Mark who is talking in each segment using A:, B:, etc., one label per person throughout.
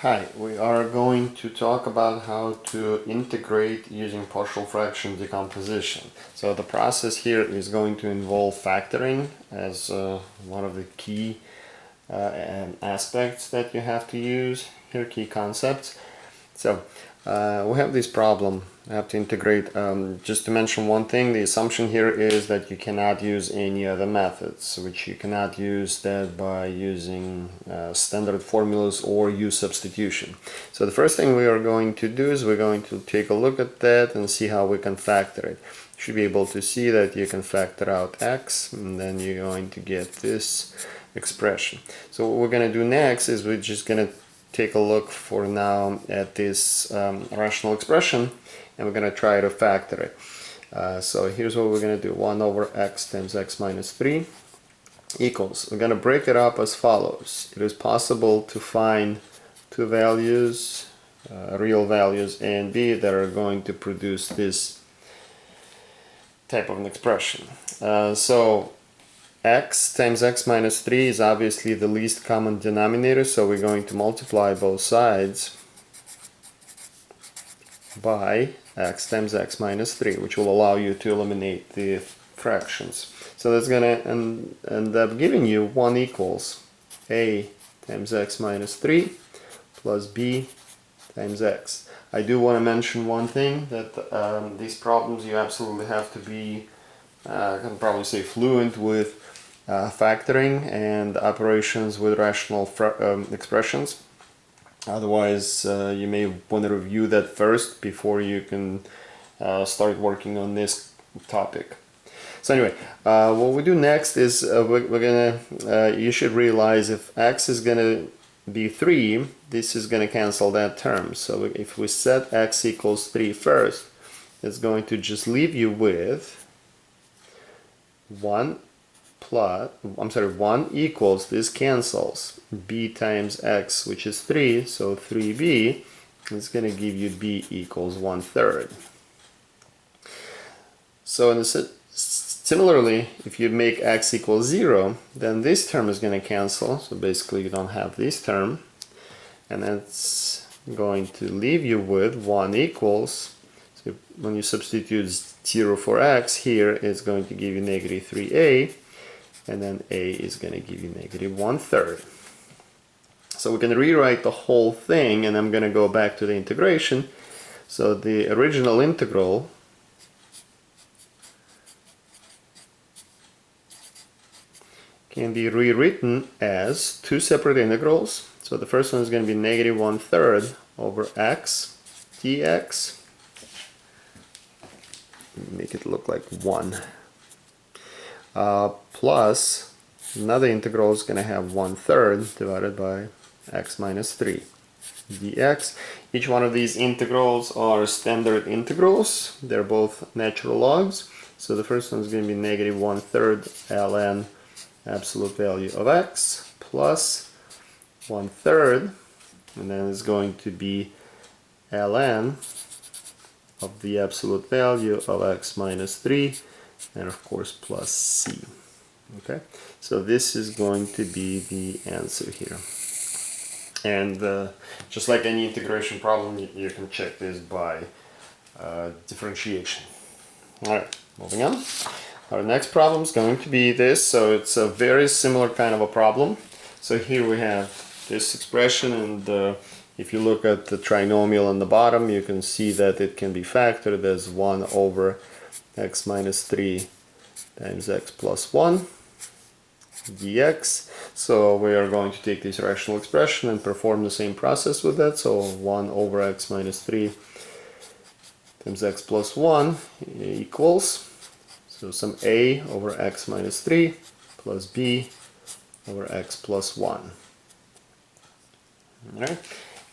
A: Hi, we are going to talk about how to integrate using partial fraction decomposition. So the process here is going to involve factoring as one of the key aspects that you have to use here, key concepts. So we have this problem. I have to integrate. Just to mention one thing, the assumption here is that you cannot use any other methods, which you cannot use that by using standard formulas or use substitution. So the first thing we are going to do is we're going to take a look at that and see how we can factor it. You should be able to see that you can factor out x, and then you're going to get this expression. So what we're going to do next is we're just going to take a look for now at this rational expression, and we're going to try to factor it. So here's what we're going to do. 1 over x times x minus 3 equals, we're going to break it up as follows. It is possible to find two values, real values a and b, that are going to produce this type of an expression. So x times x minus 3 is obviously the least common denominator, so we're going to multiply both sides by x times x minus 3, which will allow you to eliminate the fractions. So that's going to end up giving you 1 equals a times x minus 3 plus b times x. I do want to mention one thing, that these problems you absolutely have to be, I can probably say, fluent with factoring and operations with rational expressions. Otherwise, you may want to review that first before you can start working on this topic. So anyway, what we do next is we're gonna, you should realize if x is gonna be 3, this is gonna cancel that term. So if we set x equals 3 first, it's going to just leave you with 1 equals, this cancels, b times x, which is 3, so 3b is going to give you b equals 1/3. So similarly, if you make x equal 0, then this term is going to cancel, so basically you don't have this term, and that's going to leave you with 1 equals, so when you substitute 0 for x here, it's going to give you negative 3a, and then a is going to give you negative 1/3. So we can rewrite the whole thing, and I'm going to go back to the integration. So the original integral can be rewritten as two separate integrals. So the first one is going to be negative 1/3 over x dx. Make it look like 1. Plus another integral is going to have 1/3 divided by x minus 3 dx. Each one of these integrals are standard integrals. They're both natural logs. So the first one is going to be negative 1/3 ln absolute value of x plus 1/3, and then it's going to be ln of the absolute value of x minus 3, and of course plus c. Okay, so this is going to be the answer here. And just like any integration problem, you can check this by differentiation. Alright, moving on. Our next problem is going to be this. So it's a very similar kind of a problem. So here we have this expression, and if you look at the trinomial on the bottom, you can see that it can be factored as 1 over x minus 3 times x plus 1 dx. So we are going to take this rational expression and perform the same process with that. So 1 over x minus 3 times x plus 1 equals, so some a over x minus 3 plus b over x plus 1. Alright,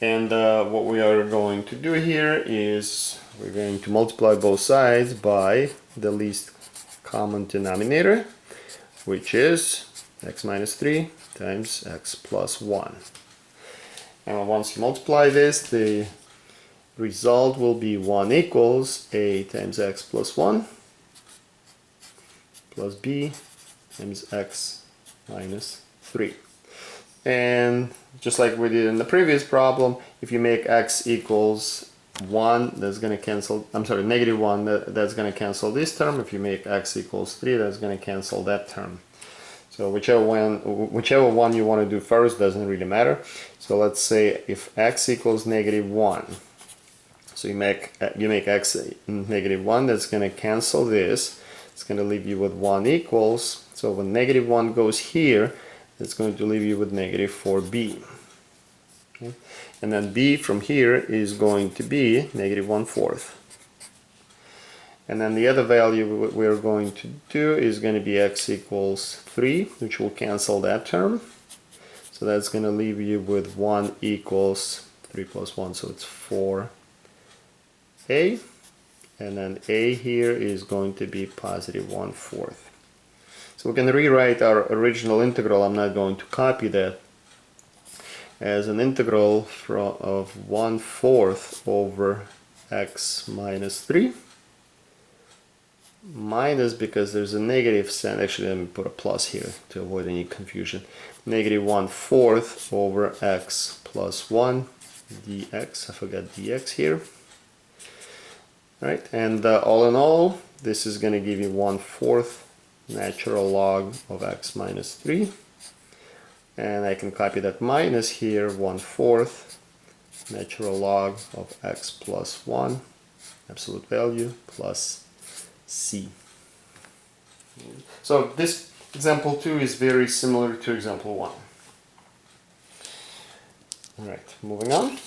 A: and what we are going to do here is we're going to multiply both sides by the least common denominator, which is x minus 3 times x plus 1. And once you multiply this, the result will be 1 equals a times x plus 1 plus b times x minus 3. And just like we did in the previous problem, if you make x equals 1, that's going to cancel, I'm sorry, negative 1, that's going to cancel this term. If you make x equals 3, that's going to cancel that term. So whichever one you want to do first doesn't really matter. So let's say if x equals negative 1, so you make x negative 1, that's going to cancel this. It's going to leave you with 1 equals. So when negative 1 goes here, it's going to leave you with negative 4b. Okay? And then b from here is going to be negative 1/4. And then the other value we're going to do is going to be x equals 3, which will cancel that term. So that's going to leave you with 1 equals 3 plus 1, so it's 4a. And then a here is going to be positive 1/4. So we can rewrite our original integral. I'm not going to copy that, as an integral of 1/4 over x minus 3 minus, because there's a negative sign, actually let me put a plus here to avoid any confusion, negative 1/4 over x plus 1 dx. I forgot dx here. Right, and all in all, this is going to give you 1/4 natural log of x minus 3. And I can copy that minus here, 1/4 natural log of x plus 1, absolute value, plus c. So this example 2 is very similar to example 1. Alright, moving on.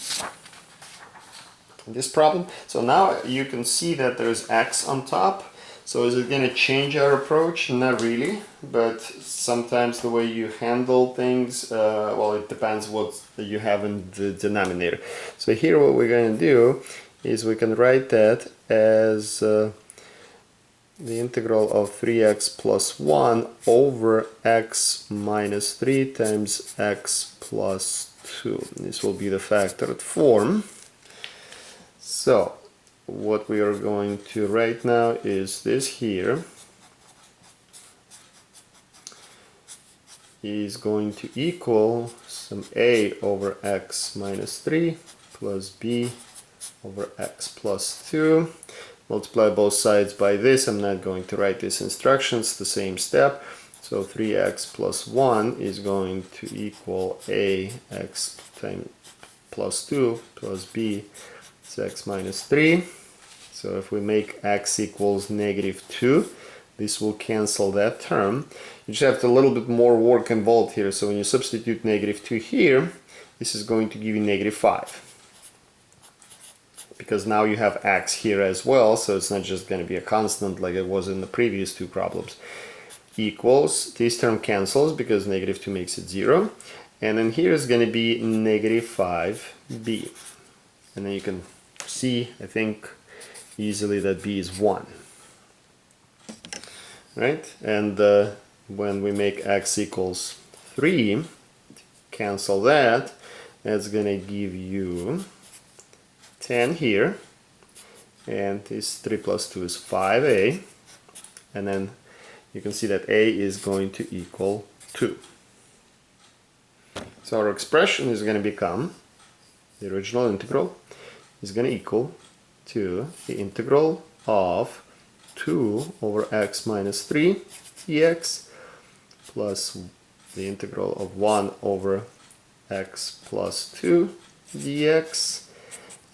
A: This problem, so now you can see that there's x on top. So is it going to change our approach? Not really, but sometimes the way you handle things, well, it depends what you have in the denominator. So here what we're going to do is we can write that as the integral of 3x plus 1 over x minus 3 times x plus 2. This will be the factored form. So what we are going to write now is this here is going to equal some a over x minus 3 plus b over x plus 2. Multiply both sides by this. I'm not going to write these instructions, the same step. So 3x plus 1 is going to equal a x times plus 2 plus b is x minus 3. So if we make x equals negative 2, this will cancel that term. You just have a little bit more work involved here. So when you substitute negative 2 here, this is going to give you negative 5. Because now you have x here as well, so it's not just going to be a constant like it was in the previous two problems. Equals, this term cancels because negative 2 makes it 0. And then here is going to be negative 5b. And then you can see, I think, easily that b is 1. Right? And when we make x equals 3, cancel that, that's going to give you 10 here, and this 3 plus 2 is 5a, and then you can see that a is going to equal 2. So our expression is going to become, the original integral is going to equal to the integral of 2 over x minus 3 dx plus the integral of 1 over x plus 2 dx.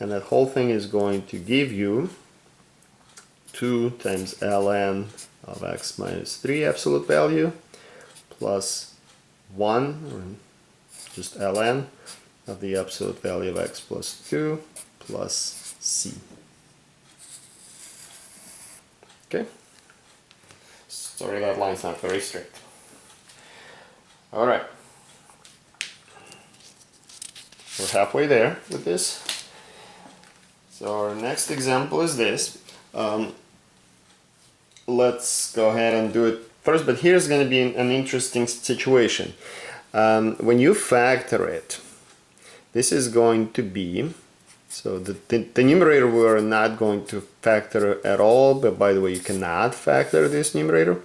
A: And that whole thing is going to give you 2 times ln of x minus 3 absolute value plus 1, or just ln of the absolute value of x plus 2 plus c. Okay? Sorry, that line's not very straight. Alright. We're halfway there with this. So our next example is this. Let's go ahead and do it first, but here's going to be an interesting situation. When you factor it, this is going to be, so the numerator we're not going to factor at all, but by the way, you cannot factor this numerator.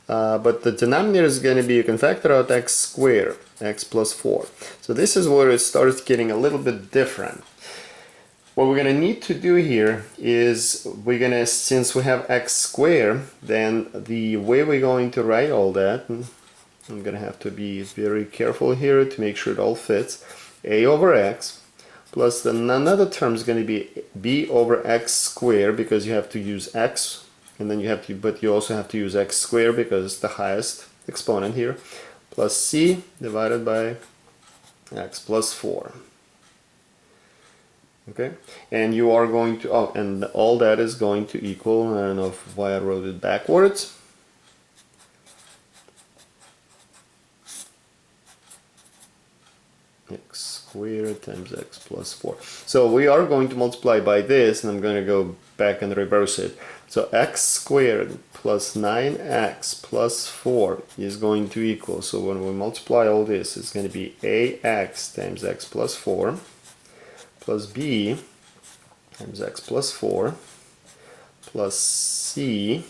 A: But the denominator is going to be, you can factor out x squared. x plus 4. So this is where it starts getting a little bit different. What we're going to need to do here is we're going to, since we have x squared, then the way we're going to write all that, I'm going to have to be very careful here to make sure it all fits, a over x plus then another term is going to be b over x squared, because you have to use x, and then you have to, but you also have to use x squared because it's the highest exponent here, plus c divided by x plus 4. Okay, and you are going to, oh, and all that is going to equal, I don't know why I wrote it backwards, x squared times x plus 4. So we are going to multiply by this, and I'm going to go back and reverse it. So x squared plus 9x plus 4 is going to equal, so when we multiply all this, it's going to be ax times x plus 4 plus b times x plus 4 plus c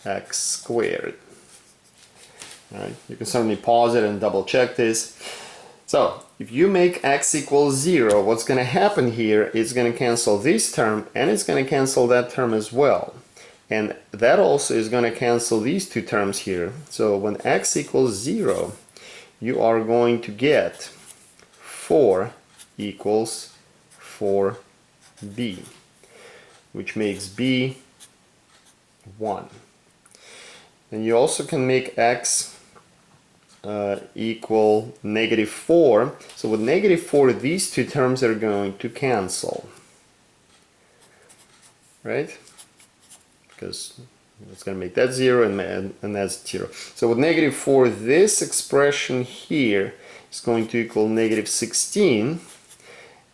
A: x squared. All right, you can certainly pause it and double check this. So if you make x equals 0, what's going to happen here is going to cancel this term, and it's going to cancel that term as well. And that also is going to cancel these two terms here. So when x equals 0, you are going to get 4 equals 4b, which makes b 1. And you also can make x equal negative 4. So with negative 4, these two terms are going to cancel, right? Because it's going to make that 0 and that's 0. So with negative 4, this expression here is going to equal negative 16,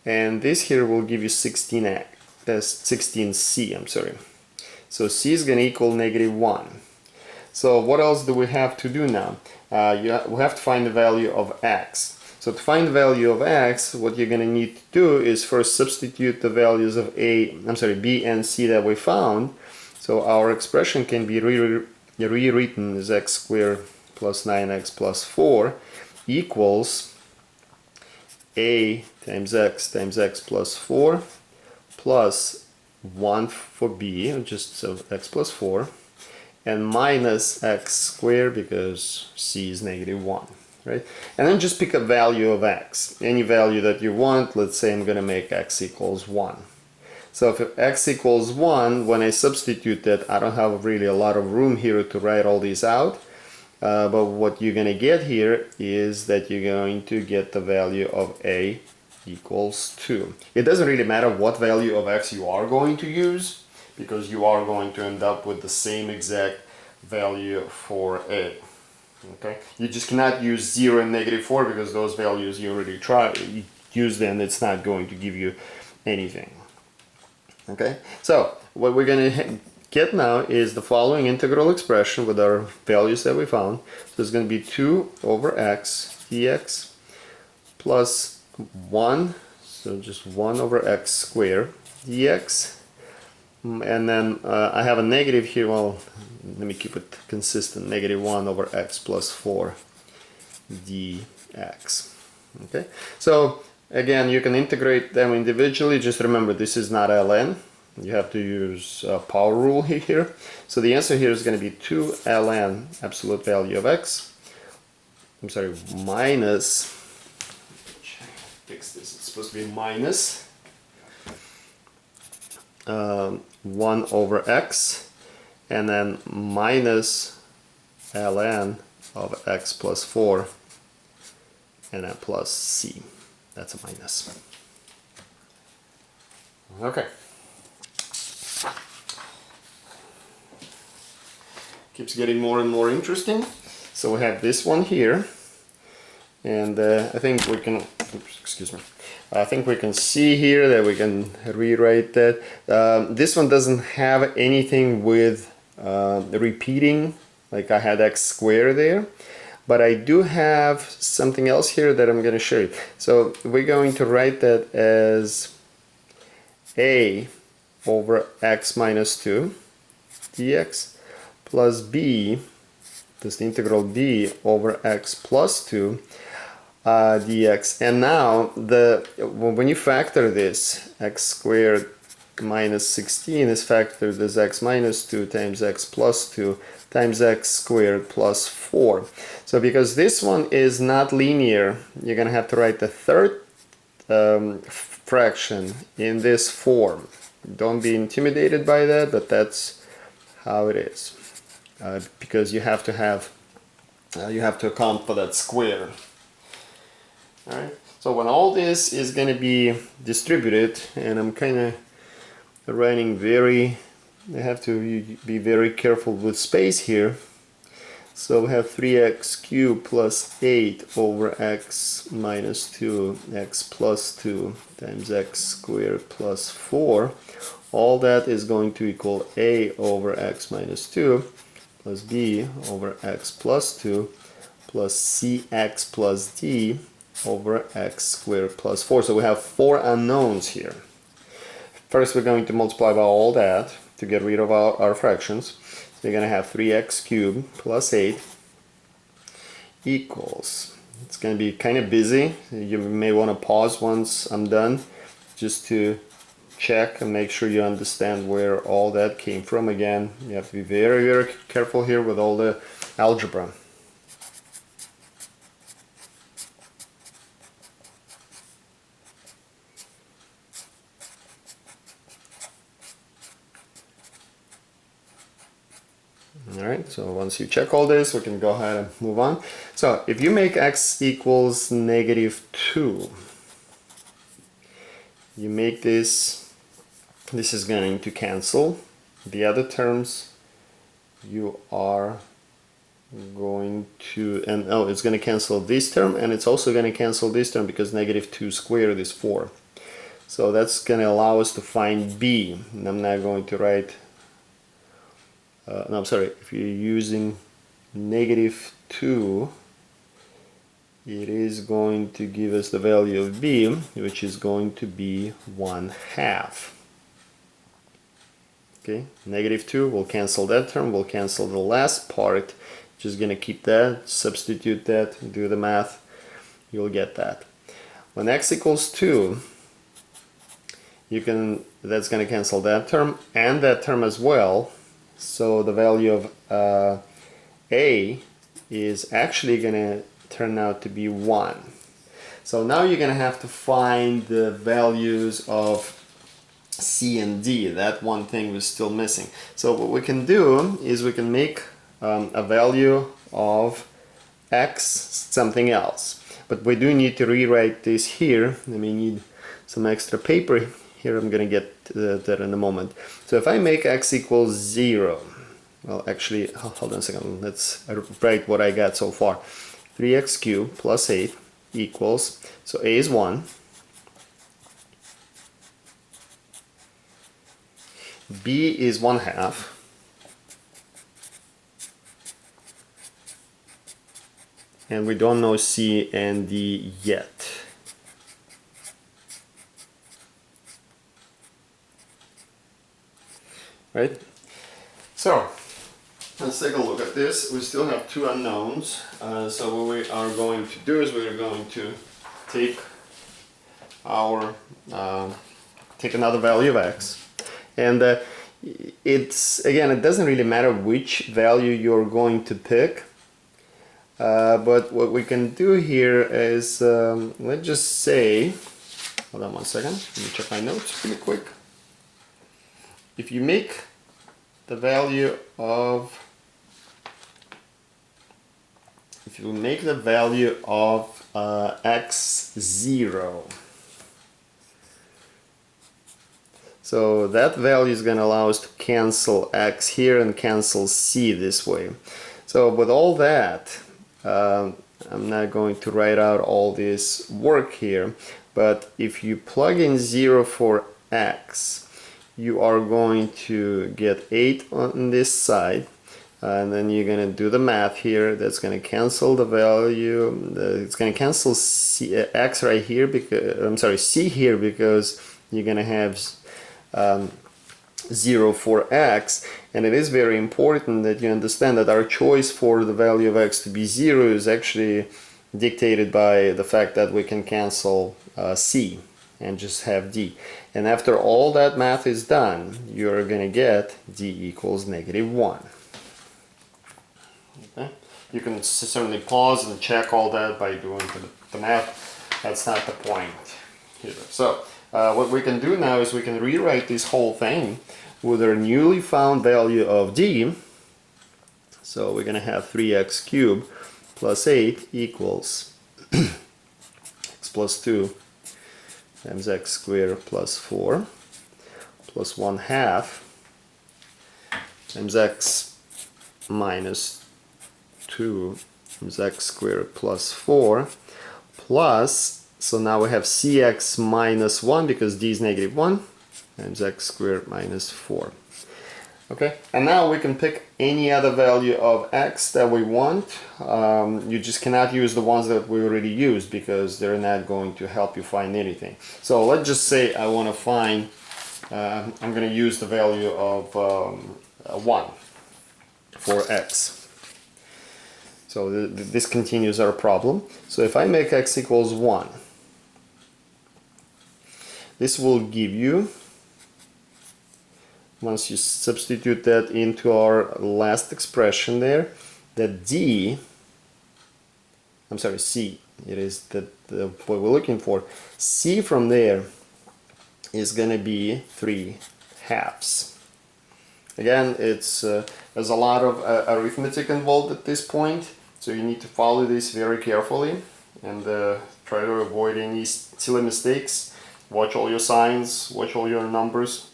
A: and this here will give you 16x, that's 16c, I'm sorry. So c is going to equal negative 1. So what else do we have to do now? We have to find the value of x. So to find the value of x, what you're going to need to do is first substitute the values of b and c that we found. So our expression can be rewritten as x squared plus 9x plus 4 equals a times x plus 4 plus 1 for b, just so x plus 4, and minus x squared because c is negative 1, right? And then just pick a value of x, any value that you want. Let's say I'm going to make x equals 1. So if x equals 1, when I substitute that, I don't have really a lot of room here to write all these out, but what you're going to get here is that you're going to get the value of a equals 2. It doesn't really matter what value of x you are going to use, because you are going to end up with the same exact value for a. Okay, you just cannot use 0 and negative 4 because those values you already used and it's not going to give you anything. Okay, so what we're going to get now is the following integral expression with our values that we found. So it's going to be 2 over x dx plus 1, so just 1 over x squared dx. And then I have a negative here, well, let me keep it consistent, negative 1 over x plus 4 dx. Okay, so again, you can integrate them individually. Just remember, this is not ln. You have to use power rule here. So the answer here is going to be 2 ln absolute value of x, I'm sorry, minus, fix this, it's supposed to be minus 1 over x, and then minus ln of x plus 4, and then plus c. That's a minus. Okay. Keeps getting more and more interesting. So we have this one here, and I think we can, oops, excuse me. I think we can see here that we can rewrite that. This one doesn't have anything with repeating, like I had x squared there, but I do have something else here that I'm going to show you. So we're going to write that as a over x minus 2 dx plus b this integral b over x plus 2 dx. And now when you factor this, x squared minus 16 is factored as x minus 2 times x plus 2 times x squared plus 4. So because this one is not linear, you're going to have to write the third fraction in this form. Don't be intimidated by that, but that's how it is. Because you have to account for that square. All right. So when all this is going to be distributed, and I'm kind of writing I have to be very careful with space here. So we have 3x cubed plus 8 over x minus 2 x plus 2 times x squared plus 4. All that is going to equal a over x minus 2 plus b over x plus 2 plus cx plus d over x squared plus 4. So we have 4 unknowns here. First we're going to multiply by all that to get rid of our fractions. So you're going to have 3x cubed plus 8 equals, it's going to be kind of busy. You may want to pause once I'm done just to check and make sure you understand where all that came from. Again, you have to be very, very careful here with all the algebra. Alright, so once you check all this, we can go ahead and move on. So if you make x equals negative 2, you make this is going to cancel. The other terms you are going to, and oh, it's going to cancel this term, and it's also going to cancel this term because negative 2 squared is 4. So that's going to allow us to find b. And I'm not going to write no, I'm sorry, if you're using negative 2, it is going to give us the value of b, which is going to be 1/2. Okay, negative 2, we'll cancel that term, we'll cancel the last part, just going to keep that, substitute that, do the math, you'll get that. When x equals 2, that's going to cancel that term and that term as well. So the value of a is actually going to turn out to be 1. So now you're going to have to find the values of c and d. That one thing was still missing. So what we can do is we can make a value of x something else. But we do need to rewrite this here. I may need some extra paper. Here I'm going to get that in a moment. So if I make x equals 0, well actually, hold on a second, let's write what I got so far. 3x cubed plus 8 equals, so a is 1, b is 1/2, and we don't know c and d yet. Right? So let's take a look at this. We still have 2 unknowns. So what we are going to do is we're going to take our take another value of x, and it doesn't really matter which value you're going to pick. But what we can do here is let's just say, hold on one second. Let me check my notes really quick. If you make the value of x 0, so that value is going to allow us to cancel x here and cancel c this way. So with all that, I'm not going to write out all this work here, but if you plug in 0 for x, you are going to get 8 on this side, and then you're going to do the math here. That's going to cancel the value, it's going to cancel x right here, because I'm sorry, c here, because you're going to have 0 for x, and it is very important that you understand that our choice for the value of x to be 0 is actually dictated by the fact that we can cancel c and just have d. And after all that math is done, you're going to get d equals -1. Okay? You can certainly pause and check all that by doing the math. That's not the point here. So what we can do now is we can rewrite this whole thing with our newly found value of d. So we're going to have 3x cubed plus 8 equals x plus 2 times x squared plus 4 plus 1/2 times x minus 2 times x squared plus 4 plus, so now we have cx minus 1 because d is -1 times x squared minus 4. Okay, and now we can pick any other value of x that we want. You just cannot use the ones that we already used because they're not going to help you find anything. So let's just say I want to find, I'm going to use the value of 1 for x. So this continues our problem. So if I make x equals 1, this will give you, once you substitute that into our last expression there, that d, I'm sorry, c, it is what we're looking for. C from there is going to be 3/2. Again, there's a lot of arithmetic involved at this point, so you need to follow this very carefully and try to avoid any silly mistakes. Watch all your signs, watch all your numbers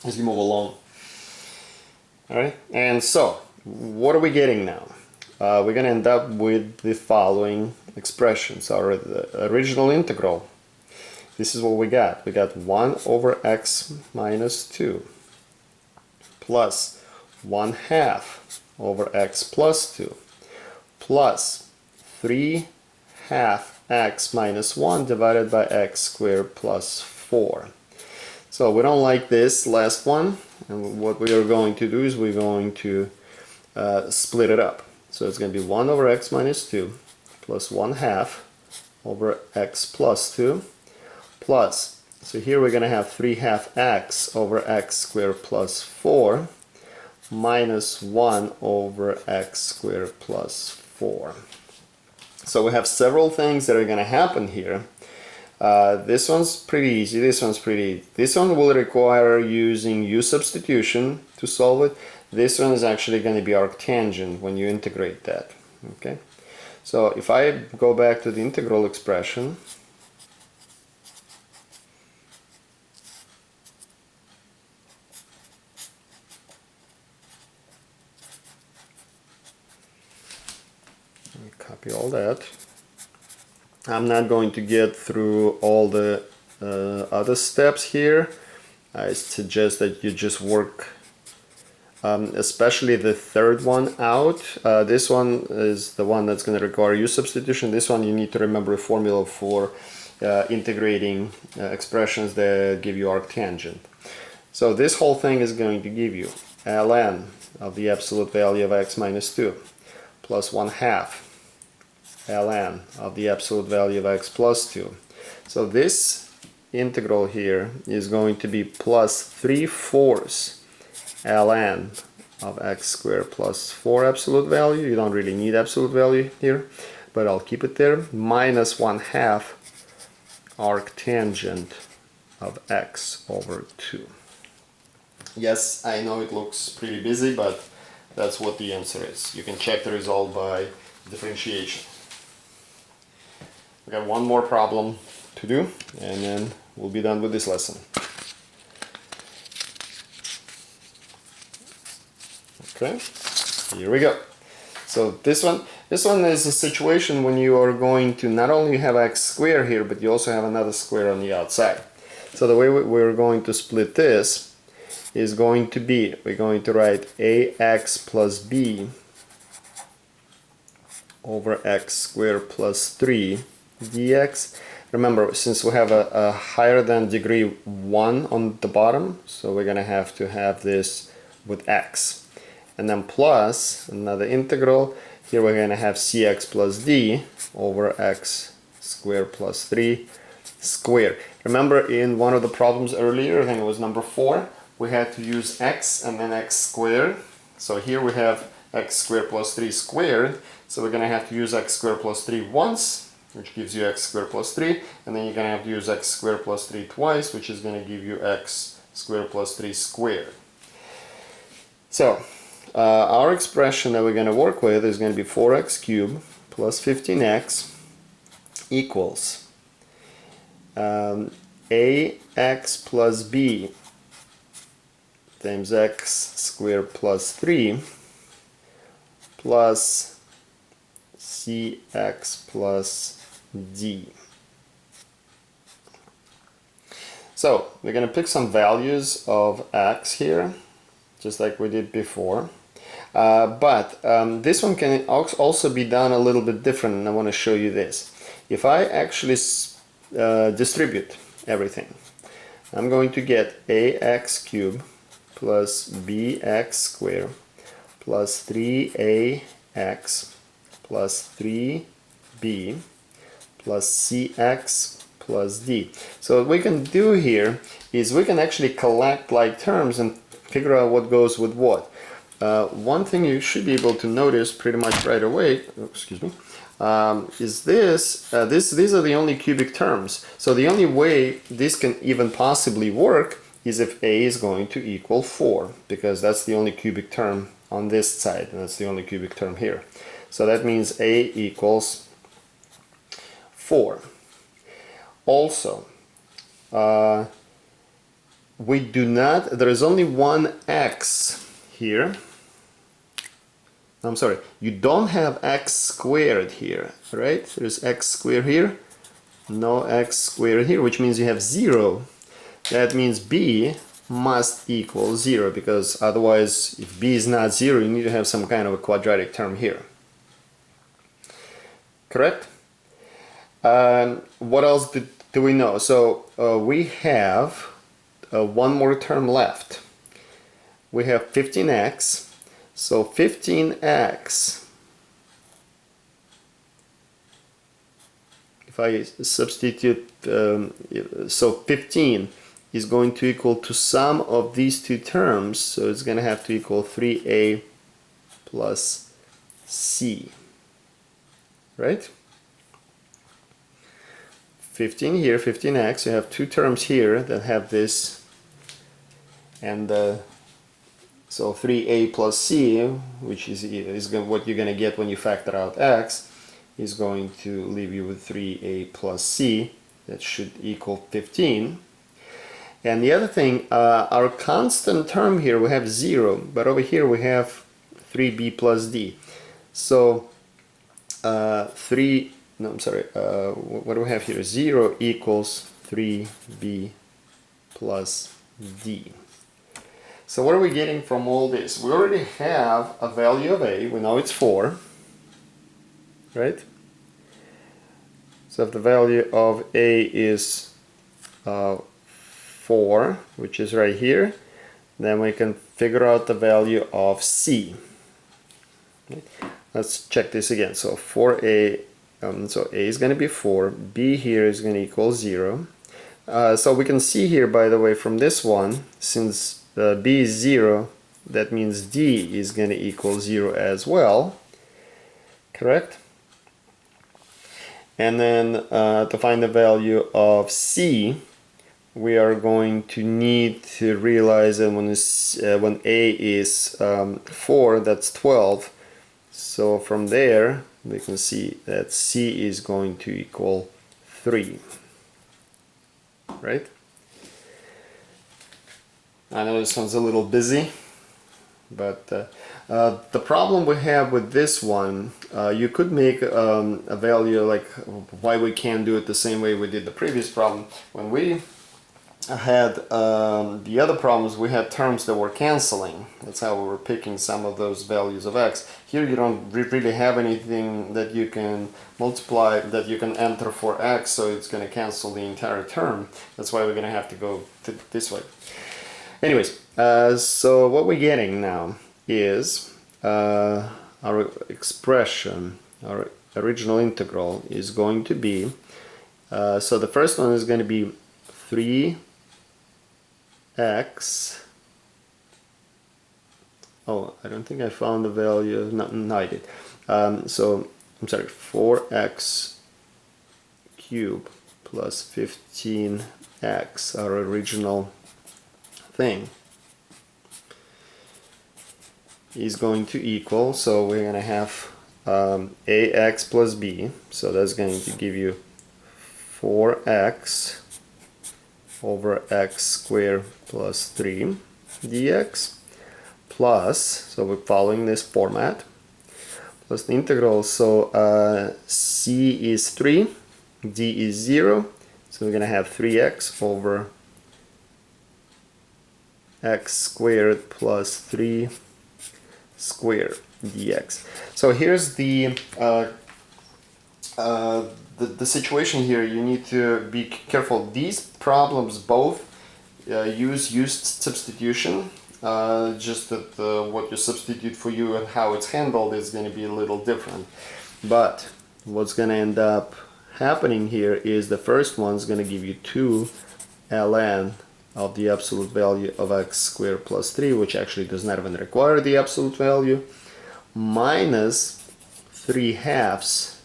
A: as you move along. Alright, and so what are we getting now? We're going to end up with the following expressions. Our original integral. This is what we got. We got 1 over x minus 2 plus 1/2 over x plus 2 plus 3/2 x minus 1 divided by x squared plus 4. So we don't like this last one, and what we are going to do is we're going to split it up. So it's going to be 1 over x minus 2 plus 1/2 over x plus 2 plus, so here we're going to have 3/2 x over x squared plus 4 minus 1 over x squared plus 4. So we have several things that are going to happen here. This one's pretty easy, this one will require using u substitution to solve it. This one is actually going to be arctangent when you integrate that. Okay, so if I go back to the integral expression, let me copy all that. I'm not going to get through all the other steps here. I suggest that you just work especially the third one out. This one is the one that's going to require u substitution. This one you need to remember a formula for integrating expressions that give you arctangent. So this whole thing is going to give you ln of the absolute value of x minus 2 plus 1/2 ln of the absolute value of x plus 2. So this integral here is going to be plus 3/4 ln of x squared plus 4 absolute value. You don't really need absolute value here, but I'll keep it there, minus 1/2 arctangent of x over 2. Yes, I know it looks pretty busy, but that's what the answer is. You can check the result by differentiation. We got one more problem to do, and then we'll be done with this lesson. Okay, here we go. So this one is a situation when you are going to not only have x squared here, but you also have another square on the outside. So the way we're going to split this is going to be, we're going to write ax plus b over x squared plus 3 dx, remember, since we have a higher than degree 1 on the bottom, so we're going to have this with x. And then plus another integral. Here we're going to have cx plus d over x squared plus 3 squared. Remember, in one of the problems earlier, I think it was number 4, we had to use x and then x squared. So here we have x squared plus 3 squared. So we're going to have to use x squared plus 3 once, which gives you x squared plus 3. And then you're going to have to use x squared plus 3 twice, which is going to give you x squared plus 3 squared. So our expression that we're going to work with is going to be 4x cubed plus 15x equals ax plus b times x squared plus 3 plus cx plus d. So we're going to pick some values of x here, just like we did before. But this one can also be done a little bit different, and I want to show you this. If I actually distribute everything, I'm going to get ax cubed plus bx squared plus 3ax plus 3b plus cx plus d. So what we can do here is we can actually collect like terms and figure out what goes with what. One thing you should be able to notice pretty much right away, is these are the only cubic terms. So the only way this can even possibly work is if a is going to equal 4, because that's the only cubic term on this side, and that's the only cubic term here. So that means a equals 4. Also, we do not, there is only one x here. I'm sorry, you don't have x squared here, right? There's x squared here, no x squared here, which means you have 0. That means b must equal 0, because otherwise, if b is not 0, you need to have some kind of a quadratic term here. Correct? What else do we know? So we have one more term left. We have 15x. So 15x, if I substitute, so 15 is going to equal to sum of these two terms, so it's going to have to equal 3a plus c, right? 15 here, 15x, you have two terms here that have this, and so 3a plus c, which is what you're going to get when you factor out x, is going to leave you with 3a plus c. That should equal 15. And the other thing, our constant term here, we have 0, but over here we have 3b plus d. So what do we have here? 0 equals 3b plus d. So what are we getting from all this? We already have a value of a, we know it's 4, right? So if the value of a is 4, which is right here, then we can figure out the value of c. Okay. Let's check this again. So 4a, so a is going to be 4, b here is going to equal 0. So we can see here, by the way, from this one, since b is 0, that means d is going to equal 0 as well, correct? And then to find the value of c, we are going to need to realize that when a is 4, that's 12. So from there, we can see that c is going to equal 3, right? I know this one's a little busy, but the problem we have with this one, you could make a value, like why we can't do it the same way we did the previous problem. When we had the other problems, we had terms that were canceling. That's how we were picking some of those values of x. Here you don't really have anything that you can multiply, that you can enter for x, so it's going to cancel the entire term. That's why we're going to have to go this way. Anyways, so what we're getting now is our expression, our original integral is going to be, so the first one is going to be 3x, oh, I don't think I found the value, no I did, so I'm sorry, 4x cubed plus 15x, our original thing, is going to equal, so we're going to have ax plus b, so that's going to give you 4x over x squared plus 3 dx plus, so we're following this format, plus the integral, so c is 3, d is 0, so we're going to have 3x over x squared plus 3 squared dx. So here's the situation here. You need to be careful. These problems both use substitution, just that what you substitute for you and how it's handled is going to be a little different. But what's going to end up happening here is the first one's going to give you 2 ln of the absolute value of x squared plus 3, which actually does not even require the absolute value, minus 3/2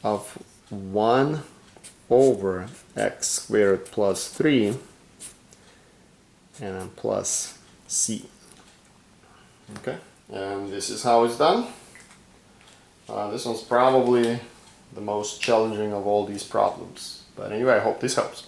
A: of 1 over x squared plus 3, and then plus c. Okay, and this is how it's done. This one's probably the most challenging of all these problems. But anyway, I hope this helps.